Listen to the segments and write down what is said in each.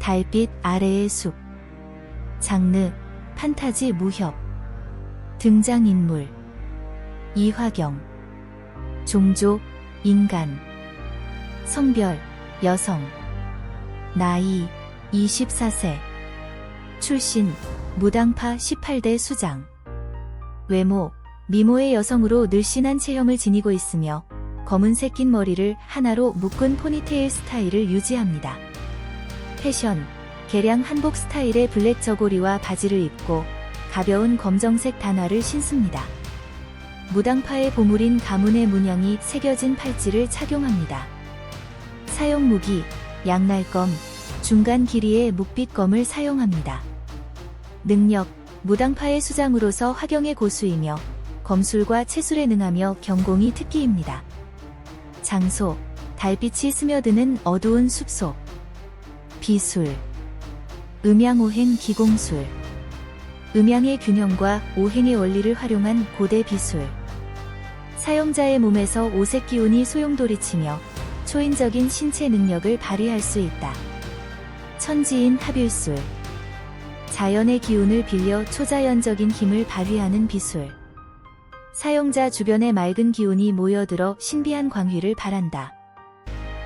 달빛 아래의 숲. 장르 판타지 무협. 등장인물 이화경. 종족 인간. 성별 여성. 나이 24세. 출신 무당파 18대 수장. 외모 미모의 여성으로 늘씬한 체형을 지니고 있으며 검은색 긴 머리를 하나로 묶은 포니테일 스타일을 유지합니다. 패션 개량 한복 스타일의 블랙 저고리와 바지를 입고 가벼운 검정색 단화를 신습니다. 무당파의 보물인 가문의 문양이 새겨진 팔찌를 착용합니다. 사용 무기 양날검, 중간 길이의 묵빛검을 사용합니다. 능력 무당파의 수장으로서 화경의 고수이며 검술과 채술에 능하며 경공이 특기입니다. 장소 달빛이 스며드는 어두운 숲속. 비술 음양오행 기공술. 음양의 균형과 오행의 원리를 활용한 고대 비술. 사용자의 몸에서 오색 기운이 소용돌이치며 초인적인 신체 능력을 발휘할 수 있다. 천지인 합일술. 자연의 기운을 빌려 초자연적인 힘을 발휘하는 비술. 사용자 주변의 맑은 기운이 모여들어 신비한 광휘를 발한다.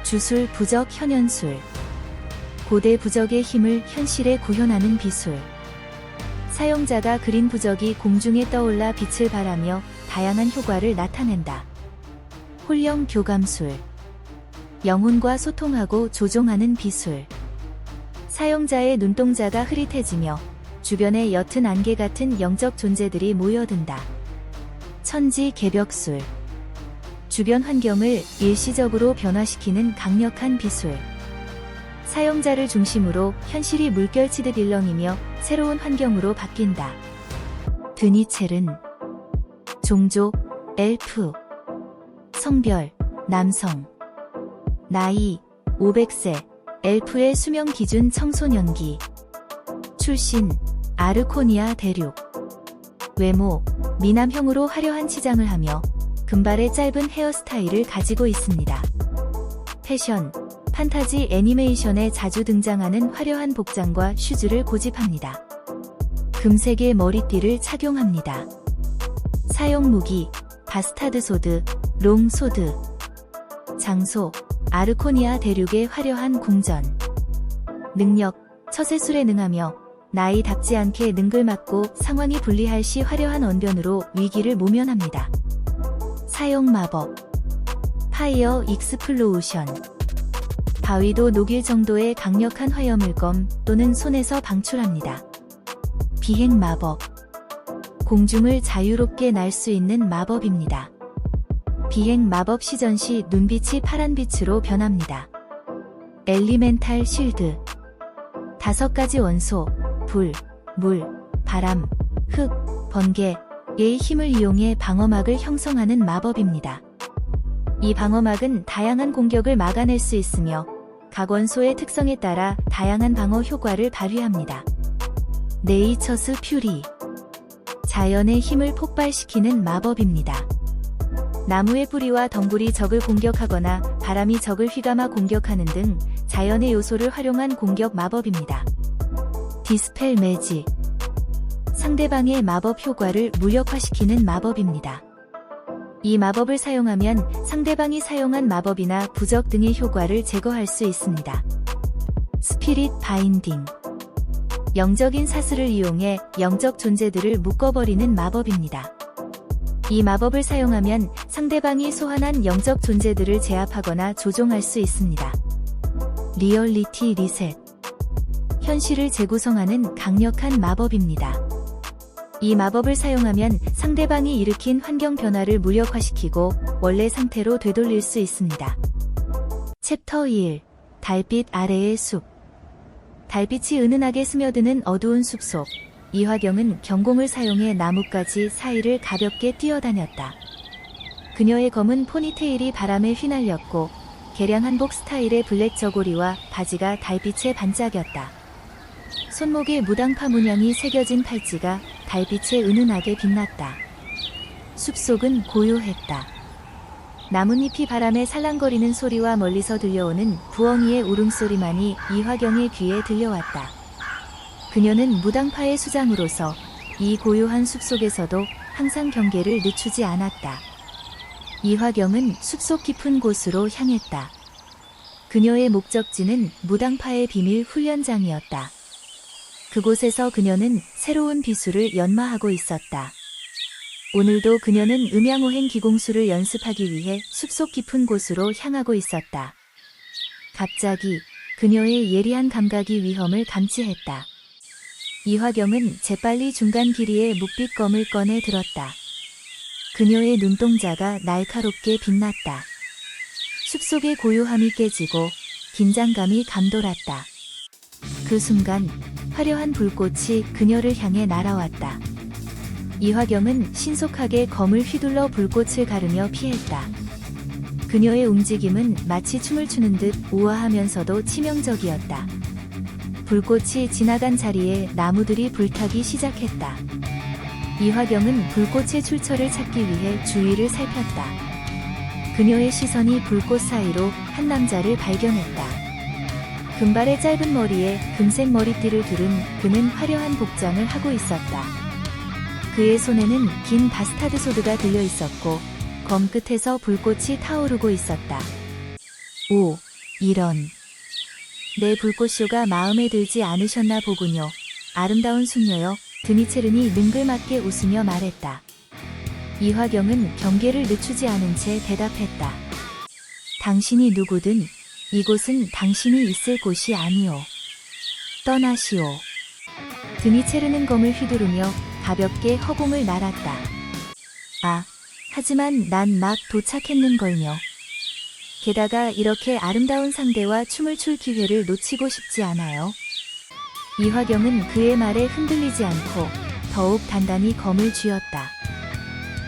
주술 부적 현현술. 고대 부적의 힘을 현실에 구현하는 비술. 사용자가 그린 부적이 공중에 떠올라 빛을 발하며 다양한 효과를 나타낸다. 홀령 교감술. 영혼과 소통하고 조종하는 비술. 사용자의 눈동자가 흐릿해지며 주변에 옅은 안개 같은 영적 존재들이 모여든다. 천지 개벽술. 주변 환경을 일시적으로 변화시키는 강력한 비술. 사용자를 중심으로 현실이 물결치듯 일렁이며 새로운 환경으로 바뀐다. 드니첼은. 종족 엘프. 성별 남성. 나이 500세. 엘프의 수명 기준 청소년기. 출신 아르코니아 대륙. 외모 미남형으로 화려한 치장을 하며 금발의 짧은 헤어스타일을 가지고 있습니다. 패션 판타지 애니메이션에 자주 등장하는 화려한 복장과 슈즈를 고집합니다. 금색의 머리띠를 착용합니다. 사용 무기 바스타드 소드, 롱 소드. 장소 아르코니아 대륙의 화려한 궁전. 능력 처세술에 능하며 나이답지 않게 능글맞고 상황이 불리할 시 화려한 언변으로 위기를 모면합니다. 사용 마법 파이어 익스플로우션. 바위도 녹일 정도의 강력한 화염을검 또는 손에서 방출합니다. 비행 마법 공중을 자유롭게 날 수 있는 마법입니다. 비행 마법 시전 시 눈빛이 파란빛으로 변합니다. 엘리멘탈 실드 5가지 원소 불, 물, 바람, 흙, 번개의 힘을 이용해 방어막을 형성하는 마법입니다. 이 방어막은 다양한 공격을 막아낼 수 있으며 각 원소의 특성에 따라 다양한 방어 효과를 발휘합니다. 네이처스 퓨리 자연의 힘을 폭발시키는 마법입니다. 나무의 뿌리와 덩굴이 적을 공격하거나 바람이 적을 휘감아 공격하는 등 자연의 요소를 활용한 공격 마법입니다. 디스펠 매직 상대방의 마법 효과를 무력화시키는 마법입니다. 이 마법을 사용하면 상대방이 사용한 마법이나 부적 등의 효과를 제거할 수 있습니다. 스피릿 바인딩 영적인 사슬을 이용해 영적 존재들을 묶어버리는 마법입니다. 이 마법을 사용하면 상대방이 소환한 영적 존재들을 제압하거나 조종할 수 있습니다. 리얼리티 리셋 현실을 재구성하는 강력한 마법입니다. 이 마법을 사용하면 상대방이 일으킨 환경 변화를 무력화시키고 원래 상태로 되돌릴 수 있습니다. 챕터 1 달빛 아래의 숲. 달빛이 은은하게 스며드는 어두운 숲속 이화경은 경공을 사용해 나뭇가지 사이를 가볍게 뛰어다녔다. 그녀의 검은 포니테일이 바람에 휘날렸고 개량 한복 스타일의 블랙 저고리와 바지가 달빛에 반짝였다. 손목에 무당파 문양이 새겨진 팔찌가 달빛에 은은하게 빛났다. 숲속은 고요했다. 나뭇잎이 바람에 살랑거리는 소리와 멀리서 들려오는 부엉이의 울음소리만이 이화경의 귀에 들려왔다. 그녀는 무당파의 수장으로서 이 고요한 숲속에서도 항상 경계를 늦추지 않았다. 이화경은 숲속 깊은 곳으로 향했다. 그녀의 목적지는 무당파의 비밀 훈련장이었다. 그곳에서 그녀는 새로운 비수를 연마하고 있었다. 오늘도 그녀는 음양오행 기공수를 연습하기 위해 숲속 깊은 곳으로 향하고 있었다. 갑자기 그녀의 예리한 감각이 위험을 감지했다. 이화경은 재빨리 중간 길이의 묵빛검을 꺼내 들었다. 그녀의 눈동자가 날카롭게 빛났다. 숲속의 고요함이 깨지고 긴장감이 감돌았다. 그 순간 화려한 불꽃이 그녀를 향해 날아왔다. 이화경은 신속하게 검을 휘둘러 불꽃을 가르며 피했다. 그녀의 움직임은 마치 춤을 추는 듯 우아하면서도 치명적이었다. 불꽃이 지나간 자리에 나무들이 불타기 시작했다. 이화경은 불꽃의 출처를 찾기 위해 주위를 살폈다. 그녀의 시선이 불꽃 사이로 한 남자를 발견했다. 금발의 짧은 머리에 금색 머리띠를 두른 그는 화려한 복장을 하고 있었다. 그의 손에는 긴 바스타드 소드가 들려 있었고 검 끝에서 불꽃이 타오르고 있었다. 오, 이런. 내 불꽃쇼가 마음에 들지 않으셨나 보군요. 아름다운 숙녀여, 드니체른이 능글맞게 웃으며 말했다. 이화경은 경계를 늦추지 않은 채 대답했다. 당신이 누구든 이곳은 당신이 있을 곳이 아니오. 떠나시오. 드니체르는 검을 휘두르며 가볍게 허공을 날았다. 아, 하지만 난 막 도착했는걸요. 게다가 이렇게 아름다운 상대와 춤을 출 기회를 놓치고 싶지 않아요. 이화경은 그의 말에 흔들리지 않고 더욱 단단히 검을 쥐었다.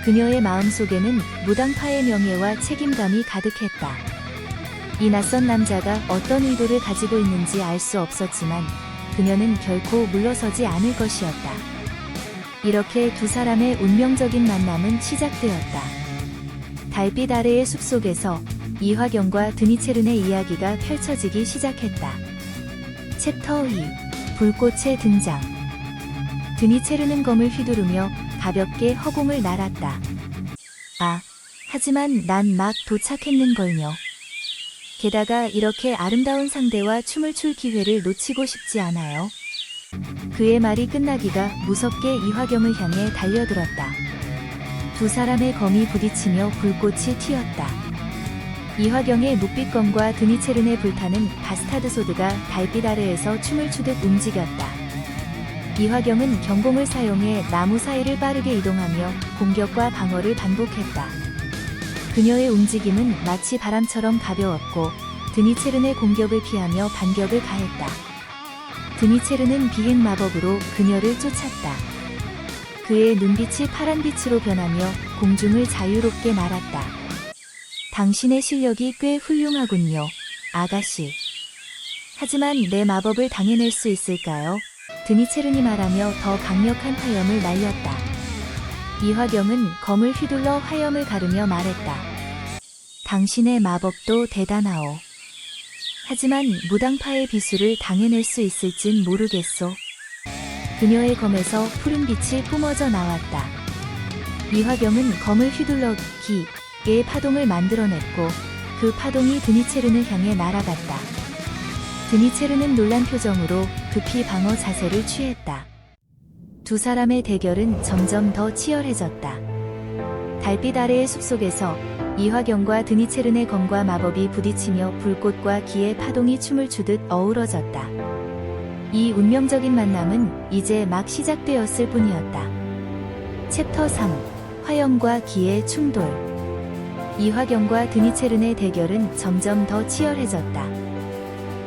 그녀의 마음속에는 무당파의 명예와 책임감이 가득했다. 이 낯선 남자가 어떤 의도를 가지고 있는지 알 수 없었지만 그녀는 결코 물러서지 않을 것이었다. 이렇게 두 사람의 운명적인 만남은 시작되었다. 달빛 아래의 숲속에서 이화경과 드니체른의 이야기가 펼쳐지기 시작했다. 챕터 2. 불꽃의 등장. 드니체른은 검을 휘두르며 가볍게 허공을 날았다. 아, 하지만 난 막 도착했는걸요. 게다가 이렇게 아름다운 상대와 춤을 출 기회를 놓치고 싶지 않아요. 그의 말이 끝나기가 무섭게 이화경을 향해 달려들었다. 두 사람의 검이 부딪히며 불꽃이 튀었다. 이화경의 묵빛검과 드니체른의 불타는 바스타드 소드가 달빛 아래에서 춤을 추듯 움직였다. 이화경은 경공을 사용해 나무 사이를 빠르게 이동하며 공격과 방어를 반복했다. 그녀의 움직임은 마치 바람처럼 가벼웠고 드니체른의 공격을 피하며 반격을 가했다. 드니체른은 비행 마법으로 그녀를 쫓았다. 그의 눈빛이 파란빛으로 변하며 공중을 자유롭게 날았다. 당신의 실력이 꽤 훌륭하군요, 아가씨. 하지만 내 마법을 당해낼 수 있을까요? 드니체른이 말하며 더 강력한 화염을 날렸다. 이화경은 검을 휘둘러 화염을 가르며 말했다. 당신의 마법도 대단하오. 하지만 무당파의 비수를 당해낼 수 있을진 모르겠소. 그녀의 검에서 푸른 빛이 뿜어져 나왔다. 이화경은 검을 휘둘러 기의 파동을 만들어냈고 그 파동이 드니체른을 향해 날아갔다. 드니체른은 놀란 표정으로 급히 방어 자세를 취했다. 두 사람의 대결은 점점 더 치열해졌다. 달빛 아래의 숲속에서 이화경과 드니체른의 검과 마법이 부딪히며 불꽃과 기의 파동이 춤을 추듯 어우러졌다. 이 운명적인 만남은 이제 막 시작되었을 뿐이었다. 챕터 3. 화염과 기의 충돌. 이화경과 드니체른의 대결은 점점 더 치열해졌다.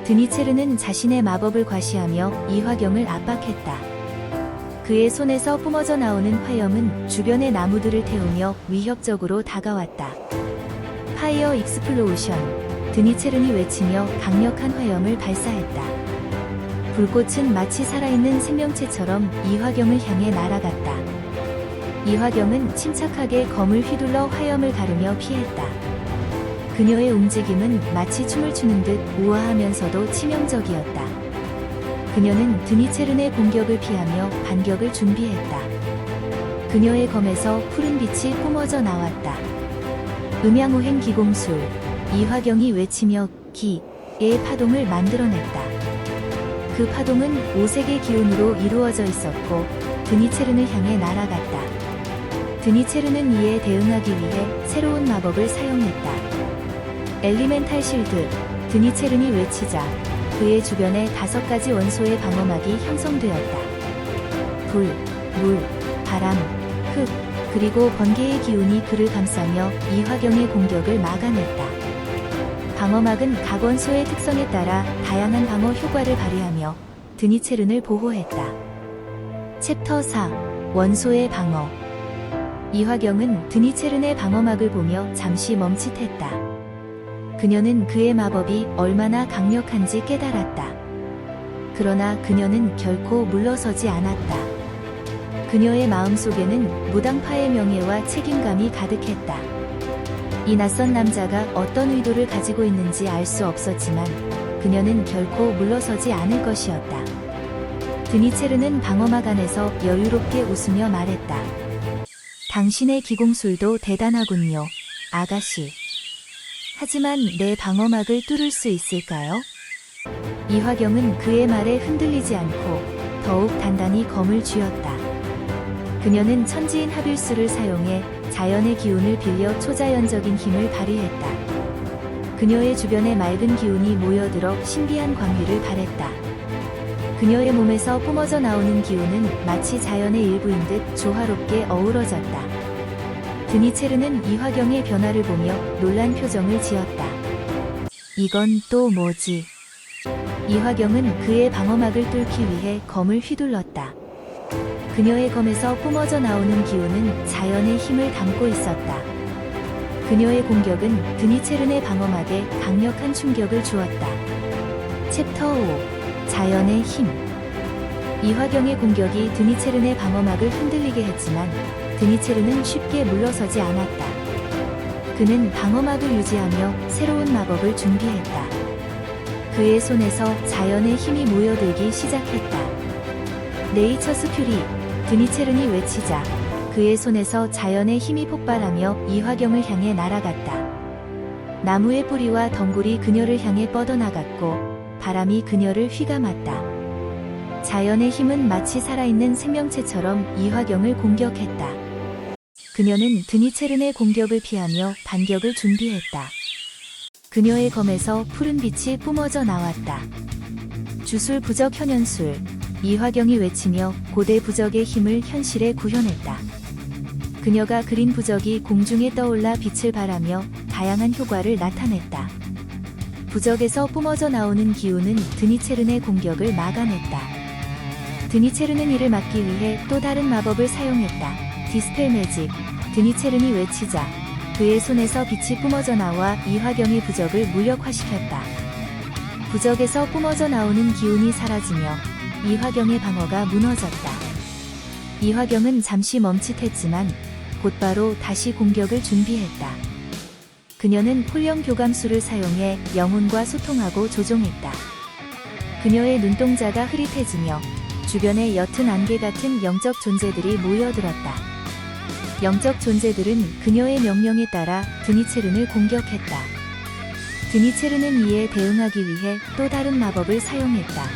드니체른은 자신의 마법을 과시하며 이화경을 압박했다. 그의 손에서 뿜어져 나오는 화염은 주변의 나무들을 태우며 위협적으로 다가왔다. 파이어 익스플로우션. 드니체른이 외치며 강력한 화염을 발사했다. 불꽃은 마치 살아있는 생명체처럼 이화경을 향해 날아갔다. 이화경은 침착하게 검을 휘둘러 화염을 가르며 피했다. 그녀의 움직임은 마치 춤을 추는 듯 우아하면서도 치명적이었다. 그녀는 드니체른의 공격을 피하며 반격을 준비했다. 그녀의 검에서 푸른 빛이 뿜어져 나왔다. 음양오행 기공술, 이화경이 외치며 기의 파동을 만들어냈다. 그 파동은 오색의 기운으로 이루어져 있었고 드니체른을 향해 날아갔다. 드니체른은 이에 대응하기 위해 새로운 마법을 사용했다. 엘리멘탈 실드, 드니체른이 외치자 그의 주변에 5가지 원소의 방어막이 형성되었다. 불, 물, 바람, 흙, 그리고 번개의 기운이 그를 감싸며 이화경의 공격을 막아냈다. 방어막은 각 원소의 특성에 따라 다양한 방어 효과를 발휘하며 드니체른을 보호했다. 챕터 4. 원소의 방어. 이화경은 드니체른의 방어막을 보며 잠시 멈칫했다. 그녀는 그의 마법이 얼마나 강력한지 깨달았다. 그러나 그녀는 결코 물러서지 않았다. 그녀의 마음속에는 무당파의 명예와 책임감이 가득했다. 이 낯선 남자가 어떤 의도를 가지고 있는지 알 수 없었지만 그녀는 결코 물러서지 않을 것이었다. 드니체르는 방어막 안에서 여유롭게 웃으며 말했다. 당신의 기공술도 대단하군요, 아가씨. 하지만 내 방어막을 뚫을 수 있을까요? 이화경은 그의 말에 흔들리지 않고 더욱 단단히 검을 쥐었다. 그녀는 천지인 하빌수를 사용해 자연의 기운을 빌려 초자연적인 힘을 발휘했다. 그녀의 주변에 맑은 기운이 모여들어 신비한 광휘를 발했다. 그녀의 몸에서 뿜어져 나오는 기운은 마치 자연의 일부인 듯 조화롭게 어우러졌다. 드니체르는 이화경의 변화를 보며 놀란 표정을 지었다. 이건 또 뭐지? 이화경은 그의 방어막을 뚫기 위해 검을 휘둘렀다. 그녀의 검에서 뿜어져 나오는 기운은 자연의 힘을 담고 있었다. 그녀의 공격은 드니체른의 방어막에 강력한 충격을 주었다. 챕터 5. 자연의 힘. 이화경의 공격이 드니체른의 방어막을 흔들리게 했지만 드니체른은 쉽게 물러서지 않았다. 그는 방어막을 유지하며 새로운 마법을 준비했다. 그의 손에서 자연의 힘이 모여들기 시작했다. 네이처스 퓨리, 드니체른이 외치자 그의 손에서 자연의 힘이 폭발하며 이화경을 향해 날아갔다. 나무의 뿌리와 덩굴이 그녀를 향해 뻗어나갔고 바람이 그녀를 휘감았다. 자연의 힘은 마치 살아있는 생명체처럼 이화경을 공격했다. 그녀는 드니체른의 공격을 피하며 반격을 준비했다. 그녀의 검에서 푸른 빛이 뿜어져 나왔다. 주술 부적 현현술, 이화경이 외치며 고대 부적의 힘을 현실에 구현했다. 그녀가 그린 부적이 공중에 떠올라 빛을 발하며 다양한 효과를 나타냈다. 부적에서 뿜어져 나오는 기운은 드니체른의 공격을 막아냈다. 드니체른은 이를 막기 위해 또 다른 마법을 사용했다. 디스펠 매직, 드니체른이 외치자 그의 손에서 빛이 뿜어져 나와 이화경의 부적을 무력화시켰다. 부적에서 뿜어져 나오는 기운이 사라지며 이화경의 방어가 무너졌다. 이화경은 잠시 멈칫했지만 곧바로 다시 공격을 준비했다. 그녀는 홀령 교감술을 사용해 영혼과 소통하고 조종했다. 그녀의 눈동자가 흐릿해지며 주변에 옅은 안개 같은 영적 존재들이 모여들었다. 영적 존재들은 그녀의 명령에 따라 드니체른을 공격했다. 드니체른은 이에 대응하기 위해 또 다른 마법을 사용했다.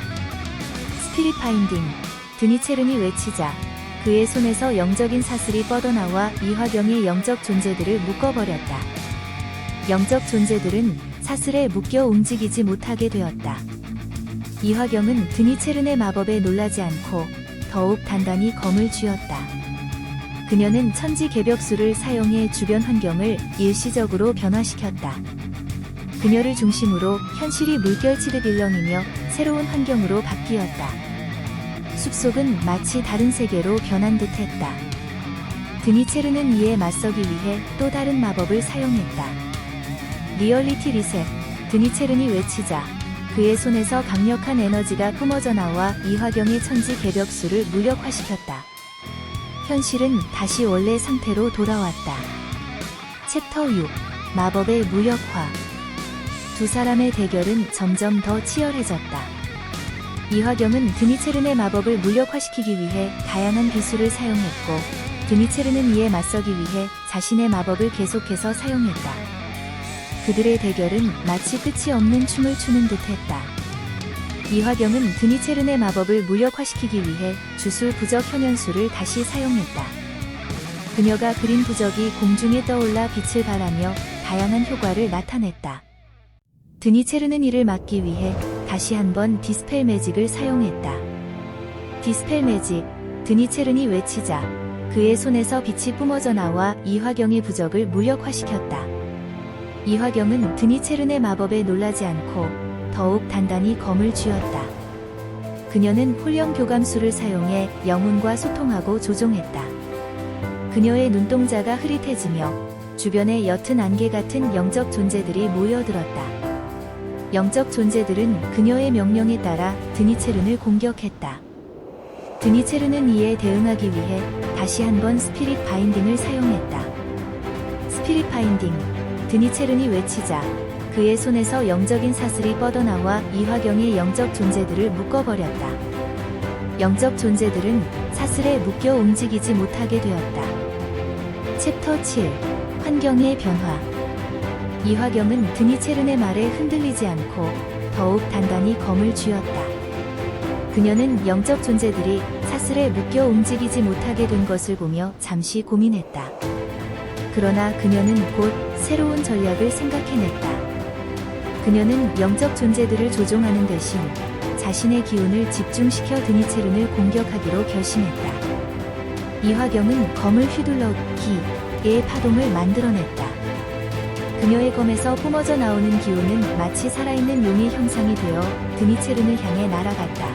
스피릿 파인딩, 드니체른이 외치자 그의 손에서 영적인 사슬이 뻗어나와 이화경의 영적 존재들을 묶어버렸다. 영적 존재들은 사슬에 묶여 움직이지 못하게 되었다. 이화경은 드니체른의 마법에 놀라지 않고 더욱 단단히 검을 쥐었다. 그녀는 천지 개벽술을 사용해 주변 환경을 일시적으로 변화시켰다. 그녀를 중심으로 현실이 물결치듯 일렁이며 새로운 환경으로 바뀌었다. 숲속은 마치 다른 세계로 변한 듯했다. 드니체르는 이에 맞서기 위해 또 다른 마법을 사용했다. 리얼리티 리셋, 드니체른이 외치자 그의 손에서 강력한 에너지가 뿜어져 나와 이화경의 천지 개벽술을 무력화시켰다. 현실은 다시 원래 상태로 돌아왔다. 챕터 6. 마법의 무력화. 두 사람의 대결은 점점 더 치열해졌다. 이화경은 드니체른의 마법을 무력화시키기 위해 다양한 기술을 사용했고, 드니체른은 이에 맞서기 위해 자신의 마법을 계속해서 사용했다. 그들의 대결은 마치 끝이 없는 춤을 추는 듯했다. 이화경은 드니체른의 마법을 무력화시키기 위해 주술 부적 현현수를 다시 사용했다. 그녀가 그린 부적이 공중에 떠올라 빛을 발하며 다양한 효과를 나타냈다. 드니체른은 이를 막기 위해 다시 한번 디스펠 매직을 사용했다. 디스펠 매직, 드니체른이 외치자 그의 손에서 빛이 뿜어져 나와 이화경의 부적을 무력화시켰다. 이화경은 드니체른의 마법에 놀라지 않고 더욱 단단히 검을 쥐었다. 그녀는 홀령 교감술을 사용해 영혼과 소통하고 조종했다. 그녀의 눈동자가 흐릿해지며 주변에 옅은 안개 같은 영적 존재들이 모여들었다. 영적 존재들은 그녀의 명령에 따라 드니체른을 공격했다. 드니체른은 이에 대응하기 위해 다시 한번 스피릿 바인딩을 사용했다. 스피릿 바인딩, 드니체른이 외치자 그의 손에서 영적인 사슬이 뻗어나와 이화경의 영적 존재들을 묶어버렸다. 영적 존재들은 사슬에 묶여 움직이지 못하게 되었다. 챕터 7. 환경의 변화. 이화경은 드니체른의 말에 흔들리지 않고 더욱 단단히 검을 쥐었다. 그녀는 영적 존재들이 사슬에 묶여 움직이지 못하게 된 것을 보며 잠시 고민했다. 그러나 그녀는 곧 새로운 전략을 생각해냈다. 그녀는 영적 존재들을 조종하는 대신 자신의 기운을 집중시켜 드니체른을 공격하기로 결심했다. 이화경은 검을 휘둘러 기의 파동을 만들어냈다. 그녀의 검에서 뿜어져 나오는 기운은 마치 살아있는 용의 형상이 되어 드니체른을 향해 날아갔다.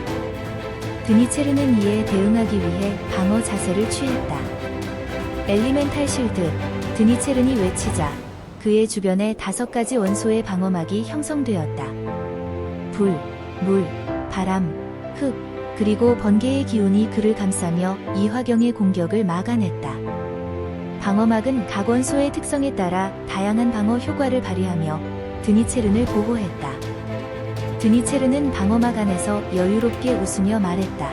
드니체른은 이에 대응하기 위해 방어 자세를 취했다. 엘리멘탈 실드, 드니체른이 외치자 그의 주변에 5가지 원소의 방어막이 형성되었다. 불, 물, 바람, 흙, 그리고 번개의 기운이 그를 감싸며 이화경의 공격을 막아냈다. 방어막은 각 원소의 특성에 따라 다양한 방어 효과를 발휘하며 드니체른을 보호했다. 드니체른은 방어막 안에서 여유롭게 웃으며 말했다.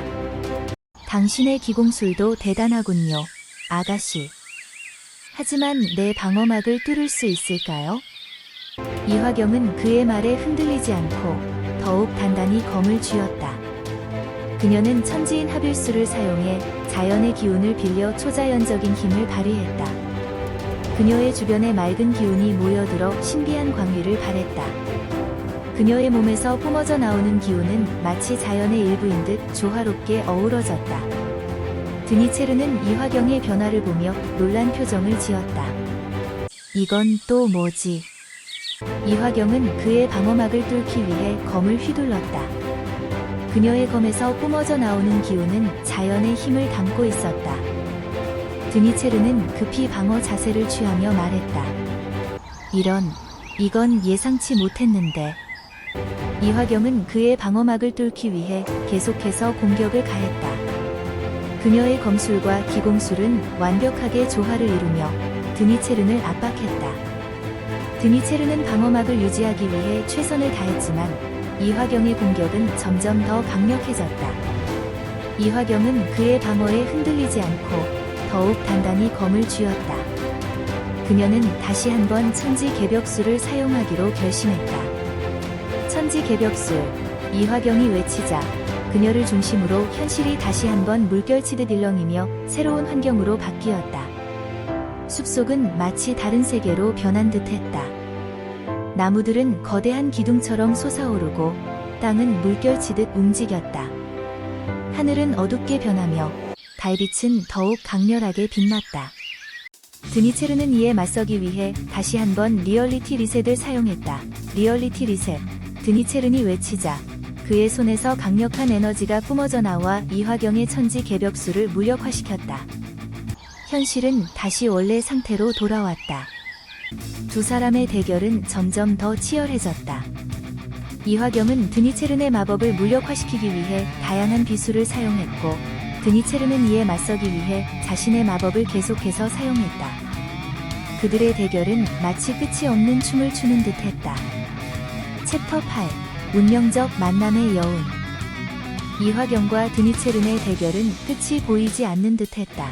당신의 기공술도 대단하군요, 아가씨. 하지만 내 방어막을 뚫을 수 있을까요? 이화경은 그의 말에 흔들리지 않고 더욱 단단히 검을 쥐었다. 그녀는 천지인 합일술을 사용해 자연의 기운을 빌려 초자연적인 힘을 발휘했다. 그녀의 주변에 맑은 기운이 모여들어 신비한 광위를 발했다. 그녀의 몸에서 뿜어져 나오는 기운은 마치 자연의 일부인 듯 조화롭게 어우러졌다. 드니체른은 이화경의 변화를 보며 놀란 표정을 지었다. 이건 또 뭐지? 이화경은 그의 방어막을 뚫기 위해 검을 휘둘렀다. 그녀의 검에서 뿜어져 나오는 기운은 자연의 힘을 담고 있었다. 드니체른은 급히 방어 자세를 취하며 말했다. 이건 예상치 못했는데. 이화경은 그의 방어막을 뚫기 위해 계속해서 공격을 가했다. 그녀의 검술과 기공술은 완벽하게 조화를 이루며 드니체른을 압박했다. 드니체른은 방어막을 유지하기 위해 최선을 다했지만 이화경의 공격은 점점 더 강력해졌다. 이화경은 그의 방어에 흔들리지 않고 더욱 단단히 검을 쥐었다. 그녀는 다시 한번 천지개벽술을 사용하기로 결심했다. 천지개벽술, 이화경이 외치자 그녀를 중심으로 현실이 다시 한번 물결치듯 일렁이며 새로운 환경으로 바뀌었다. 숲속은 마치 다른 세계로 변한 듯했다. 나무들은 거대한 기둥처럼 솟아오르고 땅은 물결치듯 움직였다. 하늘은 어둡게 변하며 달빛은 더욱 강렬하게 빛났다. 드니체른은 이에 맞서기 위해 다시 한번 리얼리티 리셋을 사용했다. 리얼리티 리셋, 드니체른이 외치자 그의 손에서 강력한 에너지가 뿜어져 나와 이화경의 천지 개벽술을 무력화시켰다. 현실은 다시 원래 상태로 돌아왔다. 두 사람의 대결은 점점 더 치열해졌다. 이화경은 드니체른의 마법을 무력화시키기 위해 다양한 비술을 사용했고, 드니체른은 이에 맞서기 위해 자신의 마법을 계속해서 사용했다. 그들의 대결은 마치 끝이 없는 춤을 추는 듯했다. 챕터 8. 운명적 만남의 여운. 이화경과 드니체른의 대결은 끝이 보이지 않는 듯했다.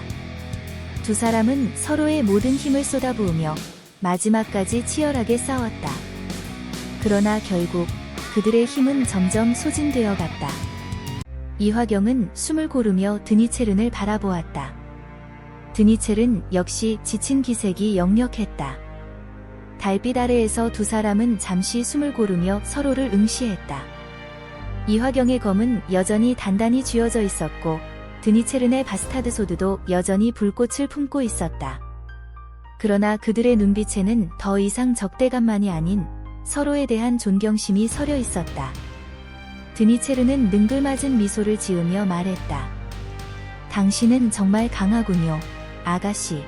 두 사람은 서로의 모든 힘을 쏟아부으며 마지막까지 치열하게 싸웠다. 그러나 결국 그들의 힘은 점점 소진되어 갔다. 이화경은 숨을 고르며 드니체른을 바라보았다. 드니체른 역시 지친 기색이 역력했다. 달빛 아래에서 두 사람은 잠시 숨을 고르며 서로를 응시했다. 이화경의 검은 여전히 단단히 쥐어져 있었고 드니체른의 바스타드 소드도 여전히 불꽃을 품고 있었다. 그러나 그들의 눈빛에는 더 이상 적대감만이 아닌 서로에 대한 존경심이 서려 있었다. 드니체른은 능글맞은 미소를 지으며 말했다. 당신은 정말 강하군요, 아가씨.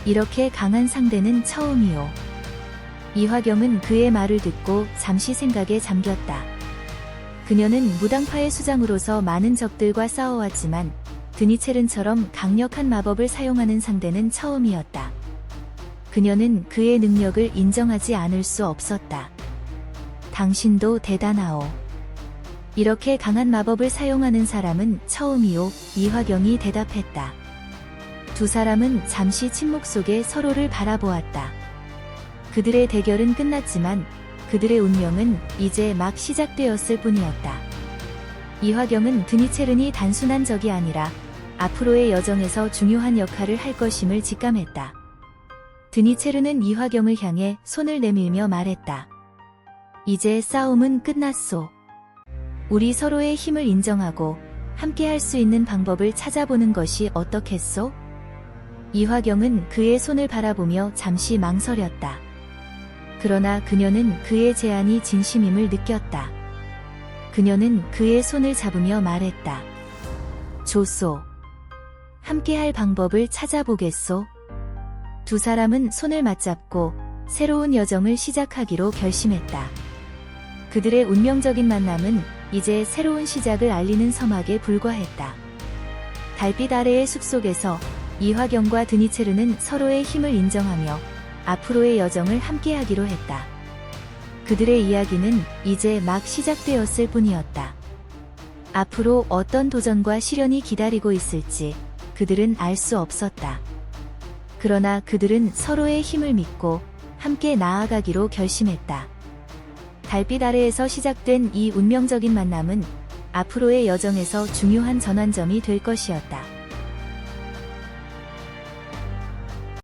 이렇게 강한 상대는 처음이요. 이화경은 그의 말을 듣고 잠시 생각에 잠겼다. 그녀는 무당파의 수장으로서 많은 적들과 싸워왔지만 드니체른처럼 강력한 마법을 사용하는 상대는 처음이었다. 그녀는 그의 능력을 인정하지 않을 수 없었다. 당신도 대단하오. 이렇게 강한 마법을 사용하는 사람은 처음이요, 이화경이 대답했다. 두 사람은 잠시 침묵 속에 서로를 바라보았다. 그들의 대결은 끝났지만 그들의 운명은 이제 막 시작되었을 뿐이었다. 이화경은 드니체른이 단순한 적이 아니라 앞으로의 여정에서 중요한 역할을 할 것임을 직감했다. 드니체른은 이화경을 향해 손을 내밀며 말했다. 이제 싸움은 끝났소. 우리 서로의 힘을 인정하고 함께 할 수 있는 방법을 찾아보는 것이 어떻겠소? 이화경은 그의 손을 바라보며 잠시 망설였다. 그러나 그녀는 그의 제안이 진심임을 느꼈다. 그녀는 그의 손을 잡으며 말했다. 좋소. 함께 할 방법을 찾아보겠소. 두 사람은 손을 맞잡고 새로운 여정을 시작하기로 결심했다. 그들의 운명적인 만남은 이제 새로운 시작을 알리는 서막에 불과했다. 달빛 아래의 숲속에서 이화경과 드니체르는 서로의 힘을 인정하며 앞으로의 여정을 함께하기로 했다. 그들의 이야기는 이제 막 시작되었을 뿐이었다. 앞으로 어떤 도전과 시련이 기다리고 있을지 그들은 알 수 없었다. 그러나 그들은 서로의 힘을 믿고 함께 나아가기로 결심했다. 달빛 아래에서 시작된 이 운명적인 만남은 앞으로의 여정에서 중요한 전환점이 될 것이었다.